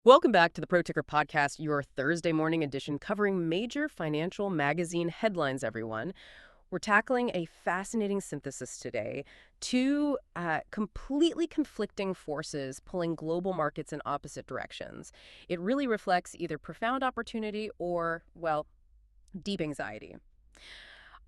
Welcome back to the Pro Ticker Podcast, your Thursday morning edition covering major financial magazine headlines, everyone. We're tackling a fascinating synthesis today. Two completely conflicting forces pulling global markets in opposite directions. It really reflects either profound opportunity or, well, deep anxiety.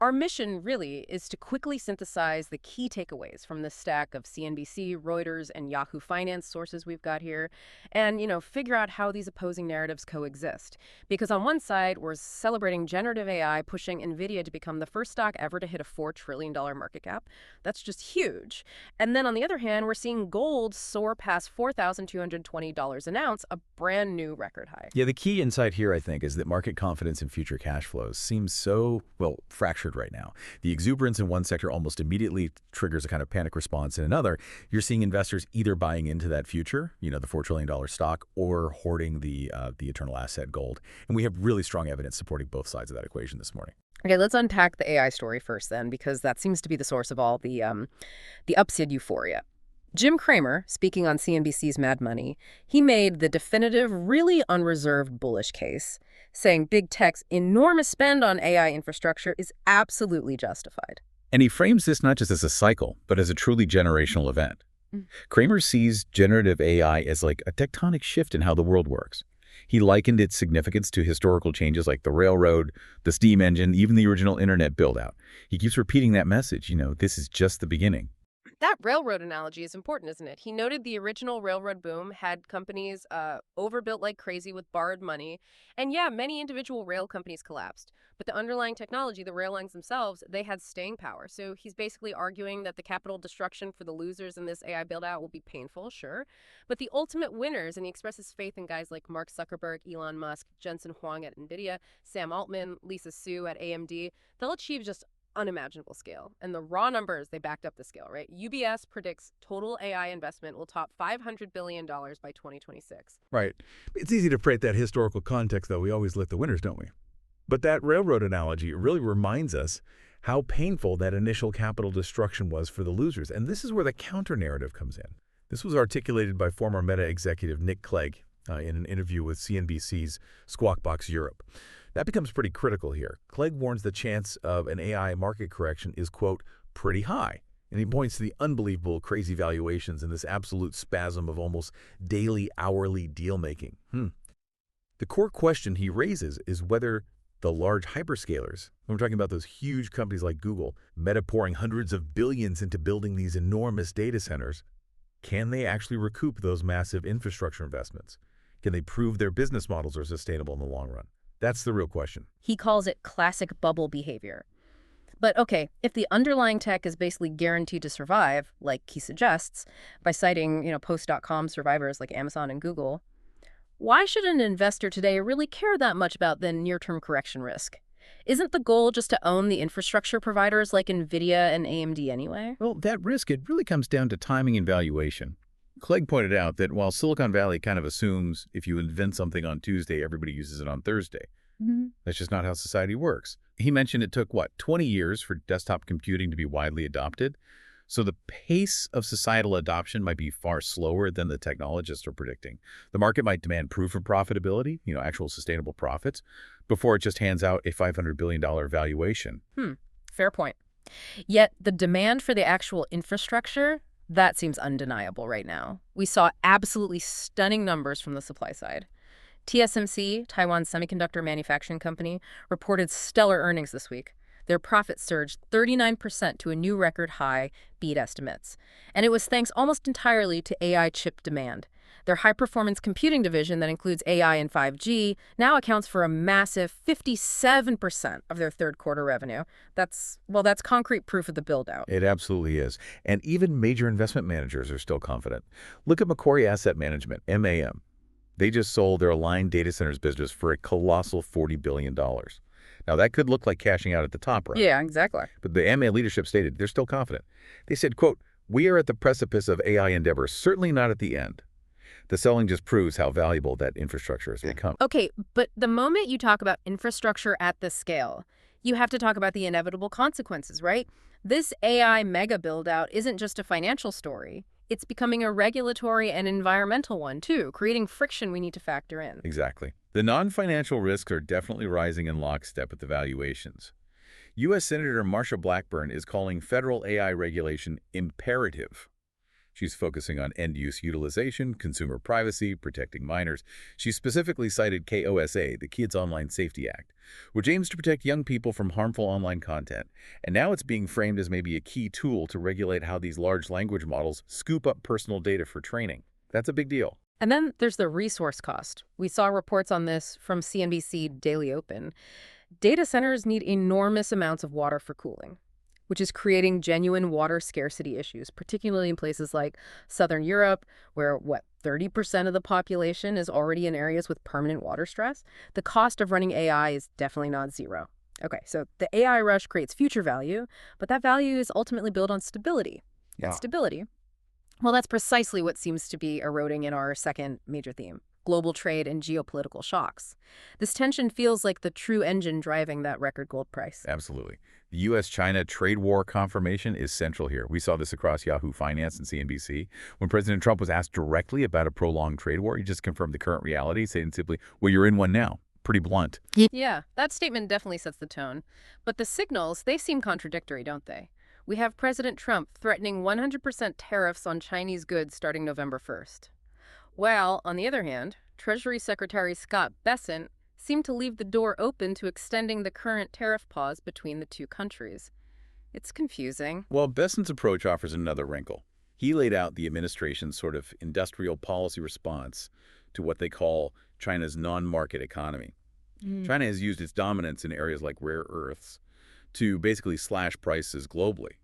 Our mission really is to quickly synthesize the key takeaways from the stack of CNBC, Reuters, and Yahoo Finance sources we've got here, and, figure out how these opposing narratives coexist. Because on one side, we're celebrating generative AI, pushing NVIDIA to become the first stock ever to hit a $4 trillion market cap. That's just huge. And then on the other hand, we're seeing gold soar past $4,220 an ounce, a brand new record high. Yeah, the key insight here, I think, is that market confidence in future cash flows seems so, fractured right now. The exuberance in one sector almost immediately triggers a kind of panic response in another. You're seeing investors either buying into that future, the $4 trillion stock, or hoarding the eternal asset gold. And we have really strong evidence supporting both sides of that equation this morning. Okay, let's unpack the AI story first then, because that seems to be the source of all the upside euphoria. Jim Cramer, speaking on CNBC's Mad Money, he made the definitive, really unreserved bullish case, saying big tech's enormous spend on AI infrastructure is absolutely justified. And he frames this not just as a cycle, but as a truly generational event. Cramer sees generative AI as like a tectonic shift in how the world works. He likened its significance to historical changes like the railroad, the steam engine, even the original internet build-out. He keeps repeating that message, this is just the beginning. That railroad analogy is important, isn't it? He noted the original railroad boom had companies overbuilt like crazy with borrowed money. And yeah, many individual rail companies collapsed. But the underlying technology, the rail lines themselves, they had staying power. So he's basically arguing that the capital destruction for the losers in this AI build-out will be painful, sure. But the ultimate winners, and he expresses faith in guys like Mark Zuckerberg, Elon Musk, Jensen Huang at NVIDIA, Sam Altman, Lisa Su at AMD, they'll achieve just unimaginable scale. And the raw numbers, they backed up the scale, right? UBS predicts total AI investment will top $500 billion by 2026. Right. It's easy to create that historical context, though. We always let the winners, don't we? But that railroad analogy really reminds us how painful that initial capital destruction was for the losers. And this is where the counter-narrative comes in. This was articulated by former Meta executive Nick Clegg in an interview with CNBC's Squawk Box Europe. That becomes pretty critical here. Clegg warns the chance of an AI market correction is, quote, pretty high. And he points to the unbelievable crazy valuations and this absolute spasm of almost daily, hourly deal-making. The core question he raises is whether the large hyperscalers, when we're talking about those huge companies like Google, Meta pouring hundreds of billions into building these enormous data centers, can they actually recoup those massive infrastructure investments? Can they prove their business models are sustainable in the long run? That's the real question. He calls it classic bubble behavior. But okay, if the underlying tech is basically guaranteed to survive, like he suggests, by citing, Post.com survivors like Amazon and Google, why should an investor today really care that much about the near-term correction risk? Isn't the goal just to own the infrastructure providers like NVIDIA and AMD anyway? Well, that risk, it really comes down to timing and valuation. Clegg pointed out that while Silicon Valley kind of assumes if you invent something on Tuesday, everybody uses it on Thursday. That's just not how society works. He mentioned it took, 20 years for desktop computing to be widely adopted. So the pace of societal adoption might be far slower than the technologists are predicting. The market might demand proof of profitability, actual sustainable profits, before it just hands out a $500 billion valuation. Fair point. Yet the demand for the actual infrastructure, that seems undeniable right now. We saw absolutely stunning numbers from the supply side. TSMC, Taiwan's semiconductor manufacturing company, reported stellar earnings this week. Their profits surged 39% to a new record high, beat estimates. And it was thanks almost entirely to AI chip demand. Their high-performance computing division that includes AI and 5G now accounts for a massive 57% of their third quarter revenue. That's concrete proof of the build-out. It absolutely is. And even major investment managers are still confident. Look at Macquarie Asset Management, MAM. They just sold their Aligned Data Centers business for a colossal $40 billion. Now, that could look like cashing out at the top, right? Yeah, exactly. But the MA leadership stated they're still confident. They said, quote, "We are at the precipice of AI endeavor, certainly not at the end." The selling just proves how valuable that infrastructure has become. Okay, but the moment you talk about infrastructure at this scale, you have to talk about the inevitable consequences, right? This AI mega build-out isn't just a financial story. it's becoming a regulatory and environmental one, too, creating friction we need to factor in. Exactly. The non-financial risks are definitely rising in lockstep with the valuations. U.S. Senator Marsha Blackburn is calling federal AI regulation imperative. She's focusing on end-use utilization, consumer privacy, protecting minors. She specifically cited KOSA, the Kids Online Safety Act, which aims to protect young people from harmful online content. And now it's being framed as maybe a key tool to regulate how these large language models scoop up personal data for training. That's a big deal. And then there's the resource cost. We saw reports on this from CNBC Daily Open. Data centers need enormous amounts of water for cooling, which is creating genuine water scarcity issues, particularly in places like Southern Europe, where, 30% of the population is already in areas with permanent water stress? The cost of running AI is definitely not zero. Okay, so the AI rush creates future value, but that value is ultimately built on stability. Yeah. And stability, well, that's precisely what seems to be eroding in our second major theme: global trade and geopolitical shocks. This tension feels like the true engine driving that record gold price. Absolutely. The U.S.-China trade war confirmation is central here. We saw this across Yahoo Finance and CNBC. When President Trump was asked directly about a prolonged trade war, he just confirmed the current reality, saying simply, well, you're in one now. Pretty blunt. Yeah, that statement definitely sets the tone. But the signals, they seem contradictory, don't they? We have President Trump threatening 100% tariffs on Chinese goods starting November 1st. While, on the other hand, Treasury Secretary Scott Bessent seemed to leave the door open to extending the current tariff pause between the two countries. It's confusing. Well, Bessent's approach offers another wrinkle. He laid out the administration's sort of industrial policy response to what they call China's non-market economy. China has used its dominance in areas like rare earths to basically slash prices globally.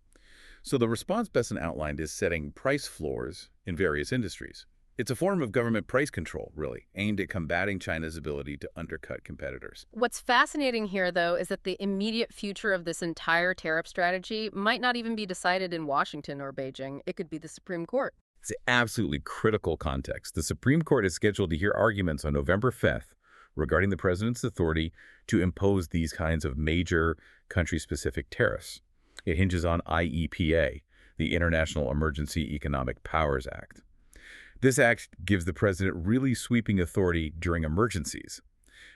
So the response Bessent outlined is setting price floors in various industries. It's a form of government price control, really, aimed at combating China's ability to undercut competitors. What's fascinating here, though, is that the immediate future of this entire tariff strategy might not even be decided in Washington or Beijing. It could be the Supreme Court. It's absolutely critical context. The Supreme Court is scheduled to hear arguments on November 5th regarding the president's authority to impose these kinds of major country-specific tariffs. It hinges on IEPA, the International Emergency Economic Powers Act. This act gives the president really sweeping authority during emergencies.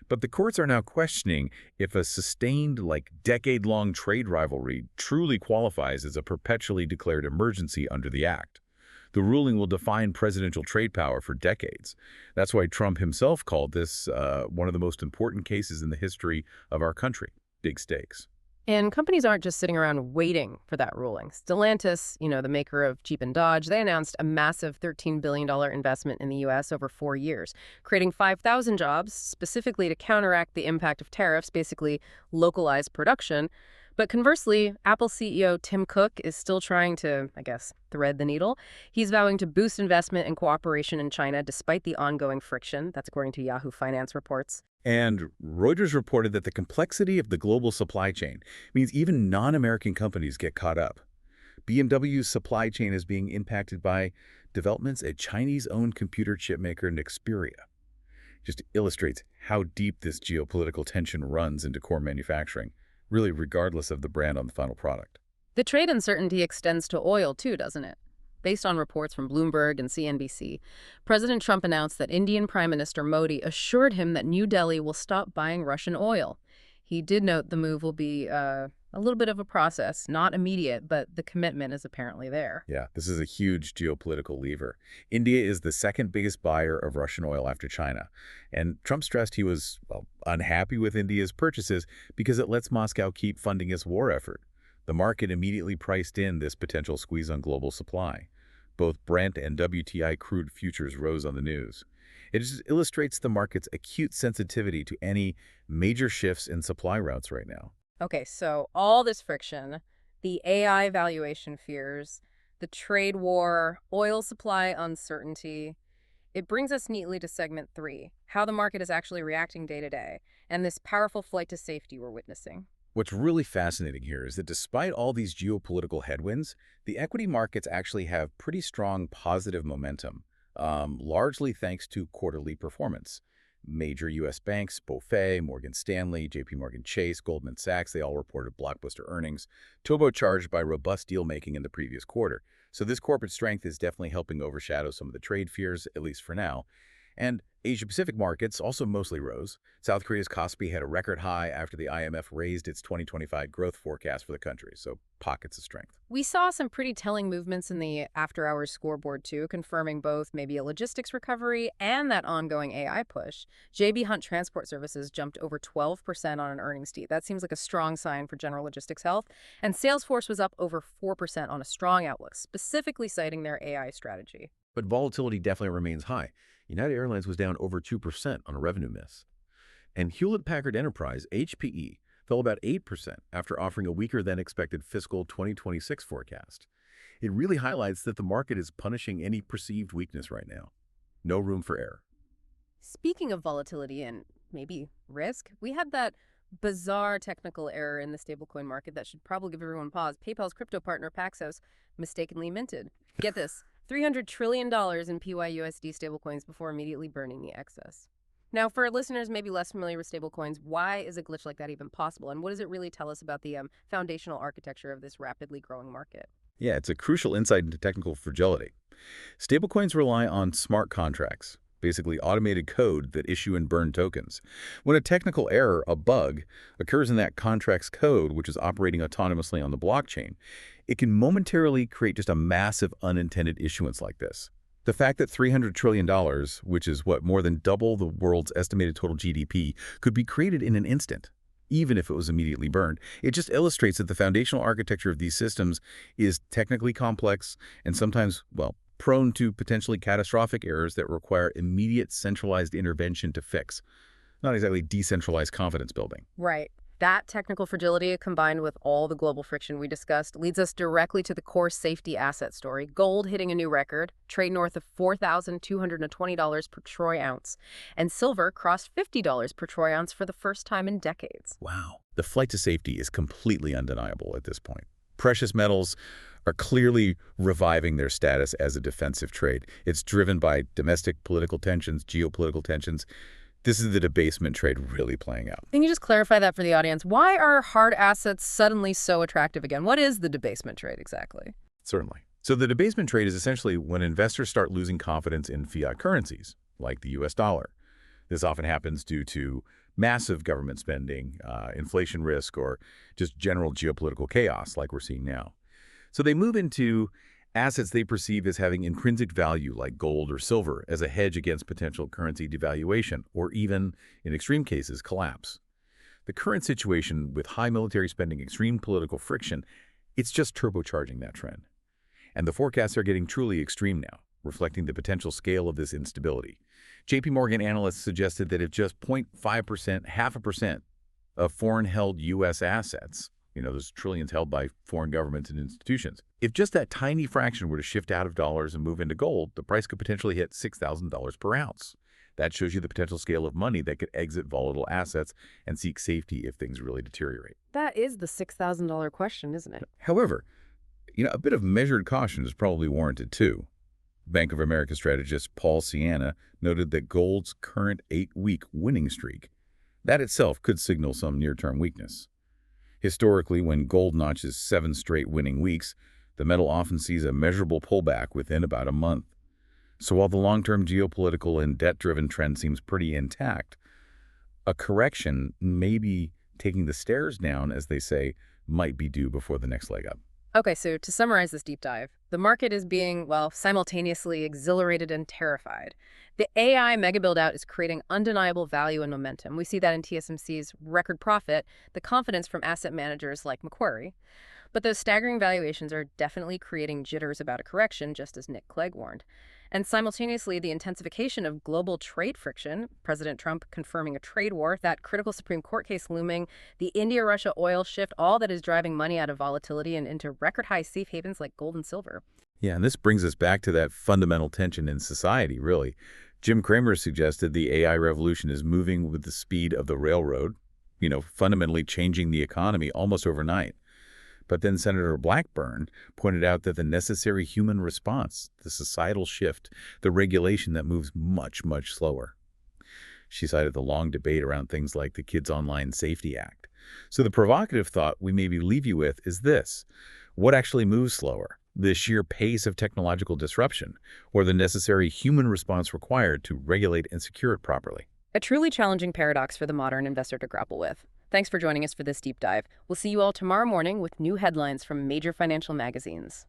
But the courts are now questioning if a sustained, decade-long trade rivalry truly qualifies as a perpetually declared emergency under the act. The ruling will define presidential trade power for decades. That's why Trump himself called this one of the most important cases in the history of our country. Big stakes. And companies aren't just sitting around waiting for that ruling. Stellantis, the maker of Jeep and Dodge, they announced a massive $13 billion investment in the U.S. over 4 years, creating 5,000 jobs specifically to counteract the impact of tariffs, basically localized production. But conversely, Apple CEO Tim Cook is still trying to, thread the needle. He's vowing to boost investment and cooperation in China despite the ongoing friction. That's according to Yahoo Finance reports. And Reuters reported that the complexity of the global supply chain means even non-American companies get caught up. BMW's supply chain is being impacted by developments at Chinese-owned computer chip maker Nexperia. Just illustrates how deep this geopolitical tension runs into core manufacturing, really regardless of the brand on the final product. The trade uncertainty extends to oil too, doesn't it? Based on reports from Bloomberg and CNBC, President Trump announced that Indian Prime Minister Modi assured him that New Delhi will stop buying Russian oil. He did note the move will be a little bit of a process, not immediate, but the commitment is apparently there. Yeah, this is a huge geopolitical lever. India is the second biggest buyer of Russian oil after China. And Trump stressed he was, unhappy with India's purchases because it lets Moscow keep funding its war effort. The market immediately priced in this potential squeeze on global supply. Both Brent and WTI crude futures rose on the news. It just illustrates the market's acute sensitivity to any major shifts in supply routes right now. Okay, so all this friction, the AI valuation fears, the trade war, oil supply uncertainty, it brings us neatly to segment 3, how the market is actually reacting day to day, and this powerful flight to safety we're witnessing. What's really fascinating here is that despite all these geopolitical headwinds, the equity markets actually have pretty strong positive momentum, largely thanks to quarterly performance. Major U.S. banks, BofA, Morgan Stanley, JPMorgan Chase, Goldman Sachs, they all reported blockbuster earnings, turbocharged by robust deal-making in the previous quarter. So this corporate strength is definitely helping overshadow some of the trade fears, at least for now. And Asia-Pacific markets also mostly rose. South Korea's Kospi had a record high after the IMF raised its 2025 growth forecast for the country, so pockets of strength. We saw some pretty telling movements in the after-hours scoreboard, too, confirming both maybe a logistics recovery and that ongoing AI push. J.B. Hunt Transport Services jumped over 12% on an earnings beat. That seems like a strong sign for general logistics health. And Salesforce was up over 4% on a strong outlook, specifically citing their AI strategy. But volatility definitely remains high. United Airlines was down over 2% on a revenue miss. And Hewlett-Packard Enterprise, HPE, fell about 8% after offering a weaker-than-expected fiscal 2026 forecast. It really highlights that the market is punishing any perceived weakness right now. No room for error. Speaking of volatility and maybe risk, we had that bizarre technical error in the stablecoin market that should probably give everyone pause. PayPal's crypto partner Paxos mistakenly minted. Get this, $300 trillion in PYUSD stablecoins before immediately burning the excess. Now, for listeners maybe less familiar with stablecoins, why is a glitch like that even possible? And what does it really tell us about the foundational architecture of this rapidly growing market? Yeah, it's a crucial insight into technical fragility. Stablecoins rely on smart contracts, basically automated code that issue and burn tokens. When a technical error, a bug, occurs in that contract's code, which is operating autonomously on the blockchain, it can momentarily create just a massive unintended issuance like this. The fact that $300 trillion, which is more than double the world's estimated total GDP, could be created in an instant, even if it was immediately burned, it just illustrates that the foundational architecture of these systems is technically complex and sometimes, prone to potentially catastrophic errors that require immediate centralized intervention to fix. Not exactly decentralized confidence building. Right. That technical fragility, combined with all the global friction we discussed, leads us directly to the core safety asset story. Gold hitting a new record, trade north of $4,220 per troy ounce, and silver crossed $50 per troy ounce for the first time in decades. Wow. The flight to safety is completely undeniable at this point. Precious metals are clearly reviving their status as a defensive trade. It's driven by domestic political tensions, geopolitical tensions. This is the debasement trade really playing out. Can you just clarify that for the audience? Why are hard assets suddenly so attractive again? What is the debasement trade exactly? Certainly. So the debasement trade is essentially when investors start losing confidence in fiat currencies, like the US dollar. This often happens due to massive government spending, inflation risk, or just general geopolitical chaos like we're seeing now. So they move into assets they perceive as having intrinsic value like gold or silver as a hedge against potential currency devaluation or even, in extreme cases, collapse. The current situation with high military spending, extreme political friction, it's just turbocharging that trend. And the forecasts are getting truly extreme now, reflecting the potential scale of this instability. JP Morgan analysts suggested that if just 0.5%, 0.5% of foreign-held U.S. assets, those trillions held by foreign governments and institutions, if just that tiny fraction were to shift out of dollars and move into gold, the price could potentially hit $6,000 per ounce. That shows you the potential scale of money that could exit volatile assets and seek safety if things really deteriorate. That is the $6,000 question, isn't it? However, a bit of measured caution is probably warranted too. Bank of America strategist Paul Sienna noted that gold's current 8-week winning streak, that itself could signal some near-term weakness. Historically, when gold notches 7 straight winning weeks, the metal often sees a measurable pullback within about a month. So while the long-term geopolitical and debt-driven trend seems pretty intact, a correction, maybe taking the stairs down, as they say, might be due before the next leg up. Okay, so to summarize this deep dive, the market is being, simultaneously exhilarated and terrified. The AI mega build-out is creating undeniable value and momentum. We see that in TSMC's record profit, the confidence from asset managers like Macquarie. But those staggering valuations are definitely creating jitters about a correction, just as Nick Clegg warned. And simultaneously, the intensification of global trade friction, President Trump confirming a trade war, that critical Supreme Court case looming, the India-Russia oil shift, all that is driving money out of volatility and into record-high safe havens like gold and silver. Yeah, and this brings us back to that fundamental tension in society, really. Jim Cramer suggested the AI revolution is moving with the speed of the railroad, fundamentally changing the economy almost overnight. But then Senator Blackburn pointed out that the necessary human response, the societal shift, the regulation that moves much, much slower. She cited the long debate around things like the Kids Online Safety Act. So the provocative thought we maybe leave you with is this: what actually moves slower? the sheer pace of technological disruption, or the necessary human response required to regulate and secure it properly. A truly challenging paradox for the modern investor to grapple with. Thanks for joining us for this deep dive. We'll see you all tomorrow morning with new headlines from major financial magazines.